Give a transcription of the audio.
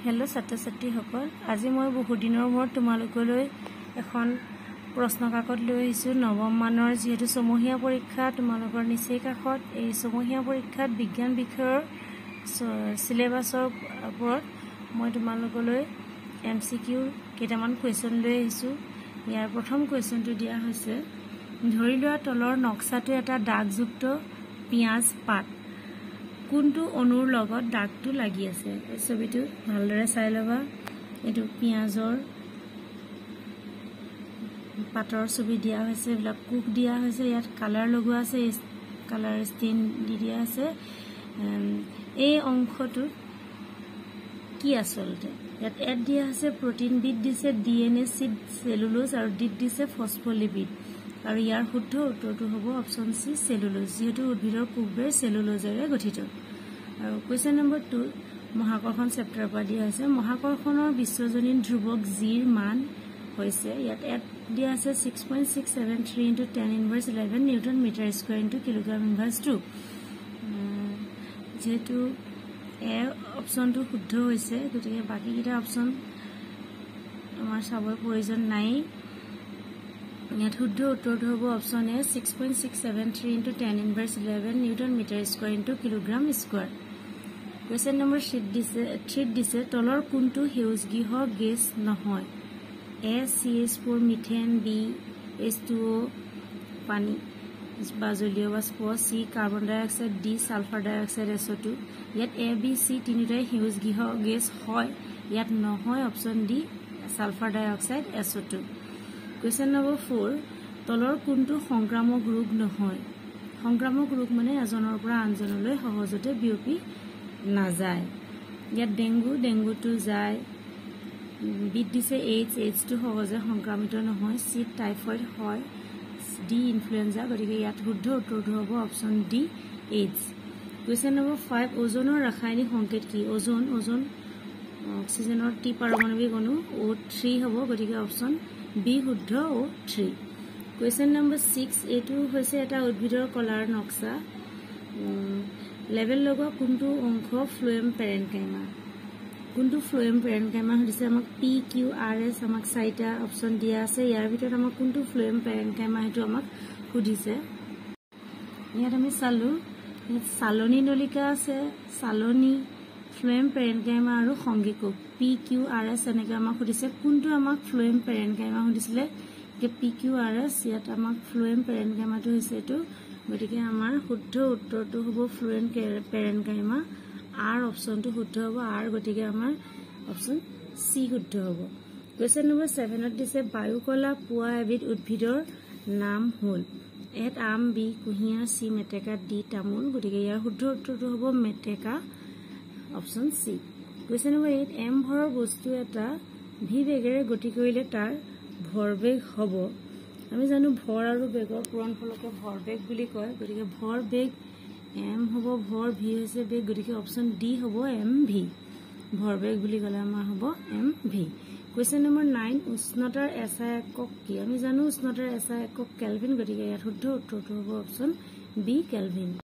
hello छात्र छात्री सकल आज मैं बहुत दिन मूर्त तुम्हारे एन प्रश्न काकत लै नवम मानर जी छमहीया परीक्षा तुम्हारे निचे काखत छमहीया परीक्षा विज्ञान विषय सिलेबासर मैं तुम्हारे MCQ केटामान कुएशन लै यार प्रथम कुएशन तो दिया धरि लोৱা तलर नक्साটো এটা দাগযুক্ত পিয়াজ পাত কোনটো অনুৰ লগত দাগটো লাগি আছে ছবিটো ভালদৰে চাই লবা এটো পিয়াজৰ পাতৰ ছবি দিয়া হৈছে ব্লক কুক দিয়া হৈছে ইয়াত কালাৰ লগোৱা আছে কালাৰ স্টেন দি দিয়া আছে এই অংশটো কি আসলতে ইয়াত এড দিয়া আছে প্ৰটিন বিট দিছে DNA সিড সেলুলোজ আৰু ডিট দিছে ফসফলিপিড और यार शुद्ध उत्तर हम ऑप्शन सी सेलुलोज जेहेतु उद्भिदर कुकबेर सेलुलोजेरे गठित और क्वेश्चन नम्बर 2 महाकर्षण चैप्टर पर दिया है महाकर्षणर विश्वजनीन ध्रुवक जीर मान यात एड दिया 6.673 × 10 inverse 11 newton metre square × kilogram inverse 2 जेहेतु ए ऑप्शन तो शुद्ध गति बाकी ऑप्शन आमार चाबर प्रयोजन नाई ইয়াত শুদ্ধ উত্তৰটো হ'ব option A 6.673 × 10 inverse 11 newton metre square * kilogram square question number 3 দিছে তলৰ কোনটো সেউজগৃহ গেছ নহয় এ CH4 মিথেন বি H2O পানী বা জলীয় বাষ্প সি কাৰ্বন ডাই অক্সাইড ডি সালফাৰ ডাই অক্সাইড SO2 ইয়াত এ বি সি তিনিটাই সেউজগৃহ গেছ হয় ইয়াত নহয় অপচন ডি সালফাৰ ডাই অক্সাইড SO2 क्वेश्चन नम्बर 4 तलर कोनটো সংক্ৰামক ৰোগ নহয় সংক্ৰামক ৰোগ মানে এজনৰ পৰা আনজনলৈ সহজতে বিয়পি নাযায় ইয়াত ডেংগু তো যায় বিট দিছে এইচ তো সহজে সংক্ৰামিত নহয় সি টাইফয়েড হয় ডি ইনফ্লুয়েঞ্জা গতিকে ইয়াত শুদ্ধ উত্তৰটো হ'ব option D H question number 5 ওজনৰ ৰাসায়নিক সংকেত কি ওজন অক্সিজেনৰ টি পাৰমাণৱিক অণু O3 হ'ব গতিকে অপচন बी शुद्ध O3 क्वेश्चन नम्बर 6 एटू होइसे एटा उद्भिदर कलार नक्शा लेवल लगोৱা कोनটো অংশ ফ্লোएम পেৰেনকাইমা कोनটো ফ্লোएम পেৰেনকাইমা হইছে আমাক PQRS আমাক চাইটা অপচন দিয়া আছে ইয়াৰ ভিতৰত আমাক কোনটো ফ্লোएम পেৰেনকাইমা হেতু আমাক সুধিছে ইয়াত আমি চালু সালনী নলিকা আছে সালনী ফ্লোएम পেৰেনকাইমা আৰু সংগীকক PQRS এনেকা আমাক সুধিছে কোনটো আমাক ফ্লোएम পেৰেনকাইমা সুধিছিলে যে PQRS ইয়াত আমাক ফ্লোएम পেৰেনকাইমাটো হৈছে এটো গতিকে আমাৰ শুদ্ধ উত্তৰটো হ'ব ফ্লোएम পেৰেনকাইমা আৰ অপশনটো শুদ্ধ হ'ব আৰ গতিকে আমাৰ অপশন সি শুদ্ধ হ'ব কোৱেশ্চন নম্বৰ 7 ত দিছে বায়ুকলা পোৱা এবিধ উদ্ভিদৰ নাম হল এত আম বি কুহিয়া সি মেটেকা ডি তামোল গতিকে ইয়াৰ শুদ্ধ উত্তৰটো হ'ব মেটেকা অপশন সি क्वेश्चन नम्बर 8 एम भৰৰ বস্তু এটা ভি বেগেৰে গতি কৰিলে তাৰ ভৰবেগ হ'ব আমি জানো ভৰ আৰু বেগৰ পূৰণফলকে ভৰবেগ বুলি কয় গতিকে ভৰবেগ এম হ'ব ভৰ ভি হৈছে বেগ গতিকে অপচন ডি হ'ব এম ভি ভৰবেগ বুলি ক'লে আমাৰ হ'ব এম ভি क्वेश्चन नम्बर 9 উষ্ণতাৰ এসআই একক কি আমি জানো উষ্ণতাৰ এসআই একক কেলভিন গতিকে ইয়াৰ শুদ্ধ উত্তৰটো হ'ব অপচন বি কেলভিন